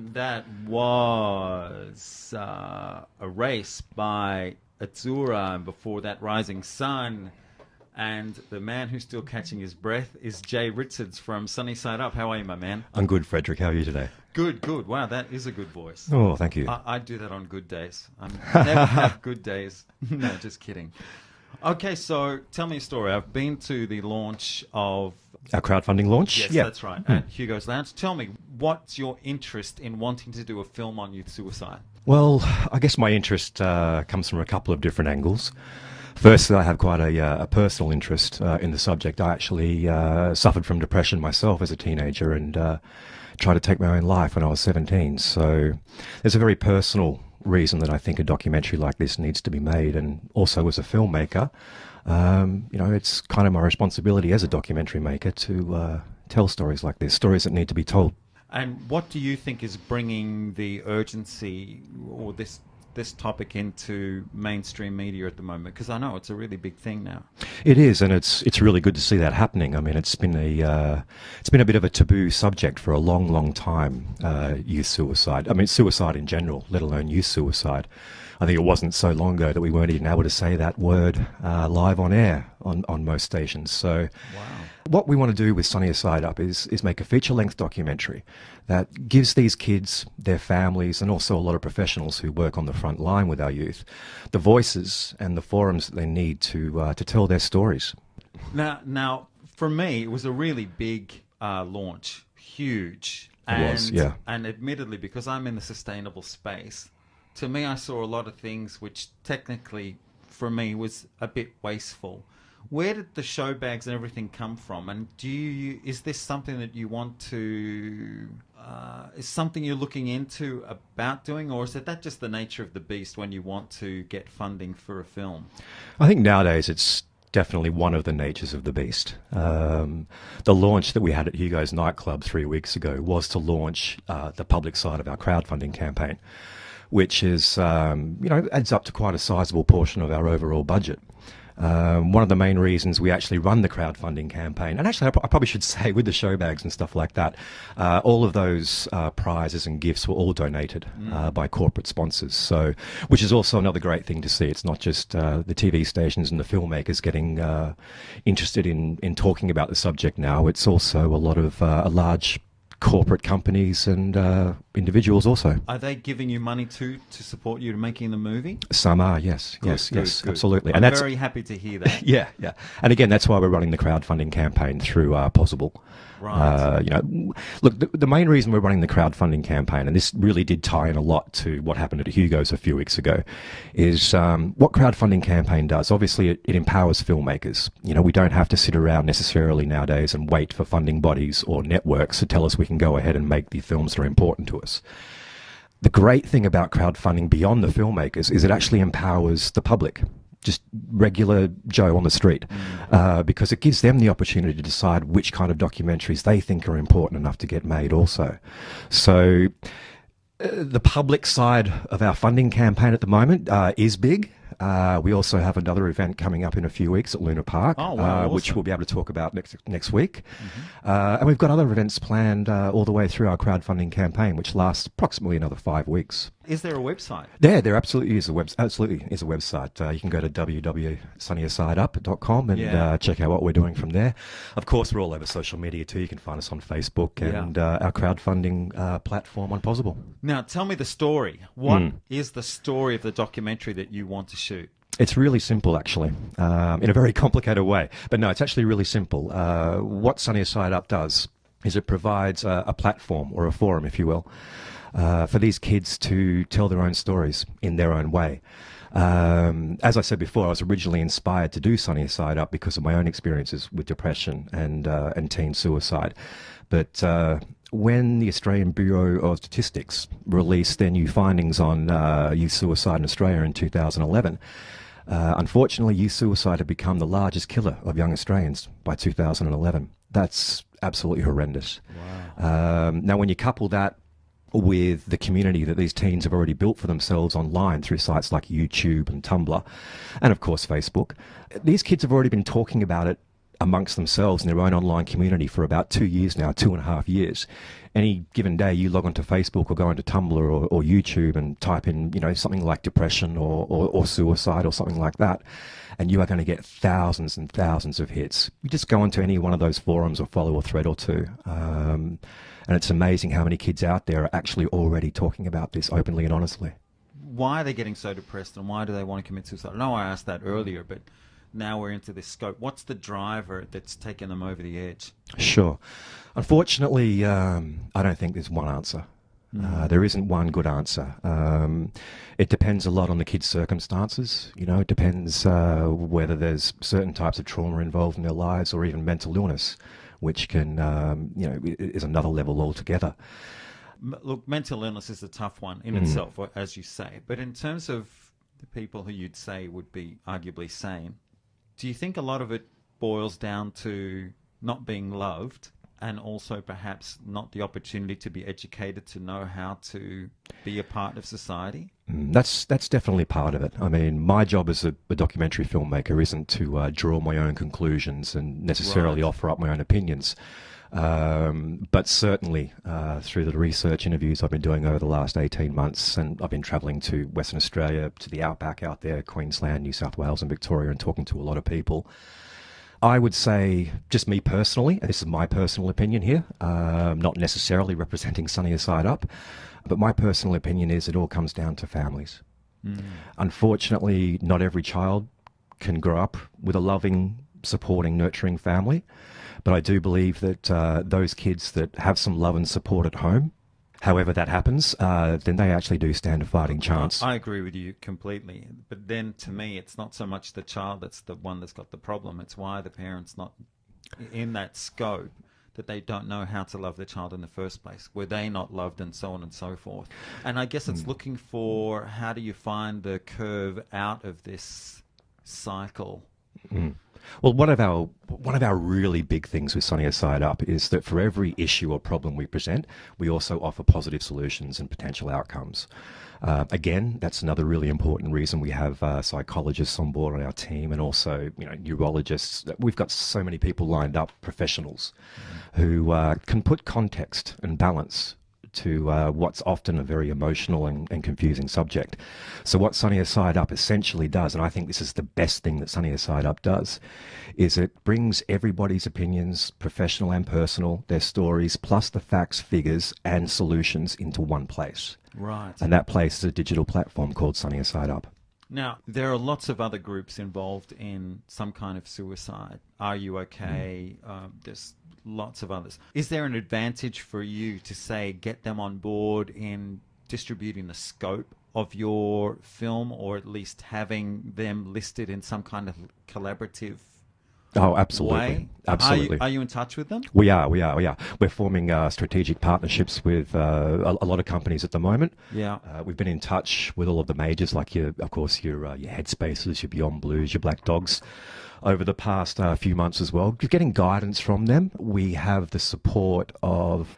And that was a race by Azzurra, and before that, Rising Sun. And the man who's still catching his breath is Jay Richards from Sunny Side Up. How are you, my man? I'm good, Frederick. How are you today? Good, good. Wow, that is a good voice. Oh, thank you. I do that on good days. I never have good days. No, just kidding. Okay, so tell me a story. I've been to the launch of... Our crowdfunding launch? Yes, yeah. That's right, at Hugo's Lounge. Tell me, what's your interest in wanting to do a film on youth suicide? Well, I guess my interest comes from a couple of different angles. Firstly, I have quite a personal interest in the subject. I actually suffered from depression myself as a teenager and tried to take my own life when I was 17. So there's a very personal reason that I think a documentary like this needs to be made. And also as a filmmaker, you know, it's kind of my responsibility as a documentary maker to tell stories like this, stories that need to be told. And what do you think is bringing the urgency or this topic into mainstream media at the moment? Because I know it's a really big thing now. It is, and it's really good to see that happening. I mean, it's been a bit of a taboo subject for a long time. Youth suicide. I mean, suicide in general, let alone youth suicide. I think it wasn't so long ago that we weren't even able to say that word live on air on most stations. So, wow. What we want to do with Sunnier Side Up is make a feature-length documentary that gives these kids, their families, and also a lot of professionals who work on the front line with our youth, the voices and the forums that they need to tell their stories. Now, for me, it was a really big launch, huge. It was, yeah. And admittedly, because I'm in the sustainable space, to me, I saw a lot of things which technically, for me, was a bit wasteful. Where did the show bags and everything come from? And is this something that you want to, is something you're looking into about doing, or is that just the nature of the beast when you want to get funding for a film? I think nowadays it's definitely one of the natures of the beast. The launch that we had at Hugo's nightclub 3 weeks ago was to launch the public side of our crowdfunding campaign, which is, you know, adds up to quite a sizable portion of our overall budget. One of the main reasons we actually run the crowdfunding campaign, and actually I probably should say with the show bags and stuff like that, all of those prizes and gifts were all donated by corporate sponsors. So, which is also another great thing to see. It's not just the TV stations and the filmmakers getting interested in talking about the subject now. It's also a lot of a large corporate companies and individuals also. Are they giving you money to support you in making the movie? Some are, yes. Good, yes, good. Absolutely. I'm very happy to hear that. Yeah. And again, that's why we're running the crowdfunding campaign through Possible. Right. You know, look, the main reason we're running the crowdfunding campaign, and this really did tie in a lot to what happened at Hugo's a few weeks ago, is what crowdfunding campaign does. Obviously, it empowers filmmakers. You know, we don't have to sit around necessarily nowadays and wait for funding bodies or networks to tell us we can go ahead and make the films that are important to us. The great thing about crowdfunding beyond the filmmakers is it actually empowers the public, just regular Joe on the street, because it gives them the opportunity to decide which kind of documentaries they think are important enough to get made also. So the public side of our funding campaign at the moment is big. We also have another event coming up in a few weeks at Luna Park, awesome. which we'll be able to talk about next week. And we've got other events planned all the way through our crowdfunding campaign, which lasts approximately another 5 weeks. Is there a website? There absolutely is a website. You can go to www.sunnierssideup.com and check out what we're doing from there. Of course, we're all over social media too. You can find us on Facebook and our crowdfunding platform on Possible. Now, tell me the story. What is the story of the documentary that you want to shoot? It's really simple, actually, in a very complicated way. But no, it's actually really simple. What Sunnier Side Up does is it provides a platform, or a forum, if you will, for these kids to tell their own stories in their own way. As I said before, I was originally inspired to do Sunnier Side Up because of my own experiences with depression and teen suicide. But when the Australian Bureau of Statistics released their new findings on youth suicide in Australia in 2011, unfortunately, youth suicide had become the largest killer of young Australians by 2011. That's absolutely horrendous. Wow. Now, when you couple that with the community that these teens have already built for themselves online through sites like YouTube and Tumblr, and of course Facebook, these kids have already been talking about it amongst themselves in their own online community for about 2 years now, 2.5 years. Any given day, you log onto Facebook or go onto Tumblr or YouTube and type in, something like depression or suicide or something like that, and you are going to get thousands and thousands of hits. You just go onto any one of those forums or follow a thread or two. And it's amazing how many kids out there are actually already talking about this openly and honestly. Why are they getting so depressed, and why do they want to commit suicide? I know I asked that earlier, but now we're into this scope. What's the driver that's taken them over the edge? Sure. Unfortunately, I don't think there's one answer. There isn't one good answer. It depends a lot on the kid's circumstances. It depends whether there's certain types of trauma involved in their lives or even mental illness, which can, is another level altogether. Look, mental illness is a tough one in itself, as you say. But in terms of the people who you'd say would be arguably sane, do you think a lot of it boils down to not being loved and also perhaps not the opportunity to be educated to know how to be a part of society? That's definitely part of it. I mean, my job as a documentary filmmaker isn't to draw my own conclusions and necessarily offer up my own opinions. But certainly through the research interviews I've been doing over the last 18 months, and I've been travelling to Western Australia, to the outback out there, Queensland, New South Wales and Victoria, and talking to a lot of people, I would say, just me personally, this is my personal opinion here, not necessarily representing Sunnier Side Up, but my personal opinion is it all comes down to families. Unfortunately, not every child can grow up with a loving, supporting, nurturing family. But I do believe that those kids that have some love and support at home, however that happens, then they actually do stand a fighting chance. I agree with you completely. But then to me, it's not so much the child that's the one that's got the problem. It's why the parent's not in that scope, that they don't know how to love the child in the first place. Were they not loved, and so on and so forth. And I guess it's looking for, how do you find the curve out of this cycle? Well, one of our really big things with Sunnier Side Up is that for every issue or problem we present, we also offer positive solutions and potential outcomes. Again, that's another really important reason we have psychologists on board on our team, and also neurologists. We've got so many people lined up, professionals, who can put context and balance to what's often a very emotional and confusing subject. So what Sunnier Side Up essentially does, and I think this is the best thing that Sunnier Side Up does, is it brings everybody's opinions, professional and personal, their stories, plus the facts, figures, and solutions into one place. Right. And that place is a digital platform called Sunnier Side Up. Now, there are lots of other groups involved in some kind of suicide. Are You Okay? There's lots of others. Is there an advantage for you to, say, get them on board in distributing the scope of your film, or at least having them listed in some kind of collaborative absolutely. way? Absolutely. Are you in touch with them? We are. We're forming strategic partnerships with a lot of companies at the moment. Yeah. We've been in touch with all of the majors, like your Headspaces, your Beyond Blues, your Black Dogs, over the past few months as well. You're getting guidance from them. We have the support of...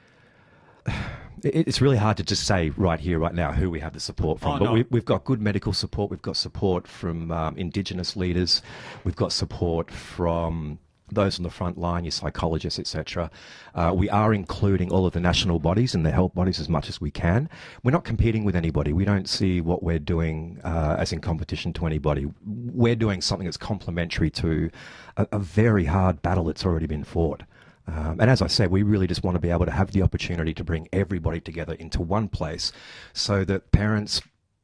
It's really hard to just say right here, right now, who we have the support from. But we've got good medical support. We've got support from Indigenous leaders. We've got support from those on the front line, your psychologists, etc. We are including all of the national bodies and the health bodies as much as we can. We're not competing with anybody. We don't see what we're doing as in competition to anybody. We're doing something that's complementary to a very hard battle that's already been fought. And as I said, we really just want to be able to have the opportunity to bring everybody together into one place so that parents,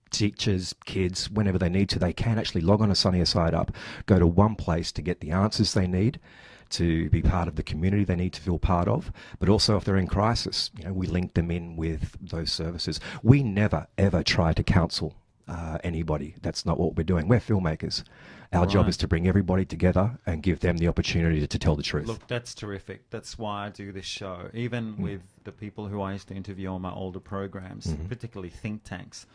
teachers, kids, whenever they need to, they can actually log on to Sunnier Side Up, go to one place to get the answers they need, to be part of the community they need to feel part of. But also if they're in crisis, we link them in with those services. We never, ever try to counsel anybody. That's not what we're doing. We're filmmakers. Our job is to bring everybody together and give them the opportunity to tell the truth. Look, that's terrific. That's why I do this show. Even with the people who I used to interview on my older programs, particularly think tanks,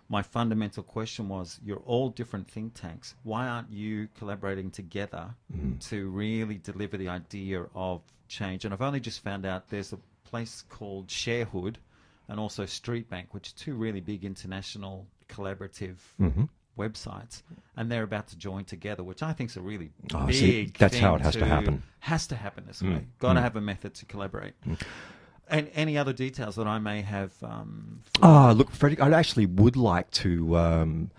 my fundamental question was, you're all different think tanks. Why aren't you collaborating together to really deliver the idea of change? And I've only just found out there's a place called Sharehood and also Street Bank, which are two really big international collaborative websites, and they're about to join together, which I think is a really Oh, big see, that's thing how it has to happen. Has to happen this way. Got to have a method to collaborate. And any other details that I may have? Look, Freddie, I actually would like to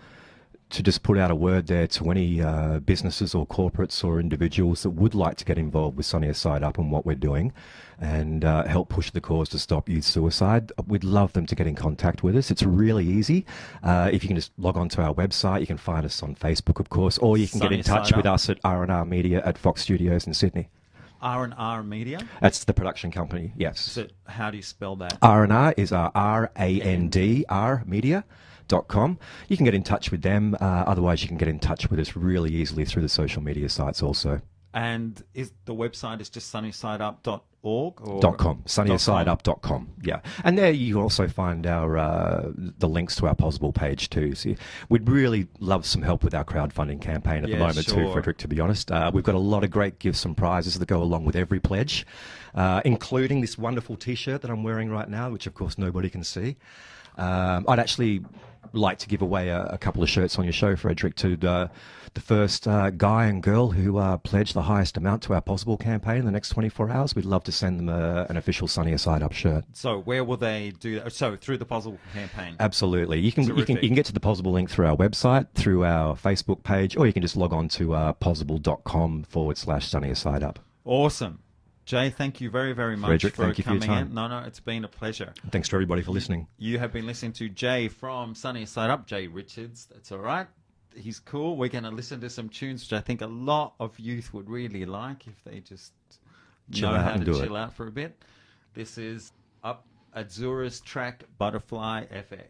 just put out a word there to any businesses or corporates or individuals that would like to get involved with Sunnier Side Up and what we're doing and help push the cause to stop youth suicide. We'd love them to get in contact with us. It's really easy. If you can just log on to our website, you can find us on Facebook, of course, or you can get in touch with us at R&R Media at Fox Studios in Sydney. R&R Media? That's the production company, yes. So how do you spell that? R&R is R-A-N-D-R Media.com. You can get in touch with them. Otherwise, you can get in touch with us really easily through the social media sites also. And is the website is just sunnysideup.org? Or .com, sunnierside.up.com, yeah. And there you also find our the links to our Possible page too. So we'd really love some help with our crowdfunding campaign at the moment too, Frederick, to be honest. We've got a lot of great gifts and prizes that go along with every pledge, including this wonderful T-shirt that I'm wearing right now, which of course nobody can see. I'd actually like to give away a couple of shirts on your show, Frederick, to the first guy and girl who pledge the highest amount to our Possible campaign in the next 24 hours. We'd love to send them an official Sunnier Side Up shirt. So where will they do that? So through the Possible campaign? Absolutely. You can get to the Possible link through our website, through our Facebook page, or you can just log on to possible.com/Sunnier Side Up. Awesome. Jay, thank you very, very much Frederick, for thank you for your coming time. in. No, it's been a pleasure. Thanks to everybody for listening. You have been listening to Jay from Sunnier Side Up, Jay Richards. That's all right. He's cool. We're going to listen to some tunes, which I think a lot of youth would really like if they just know how to chill out for a bit. This is Up Azura's track, Butterfly FX.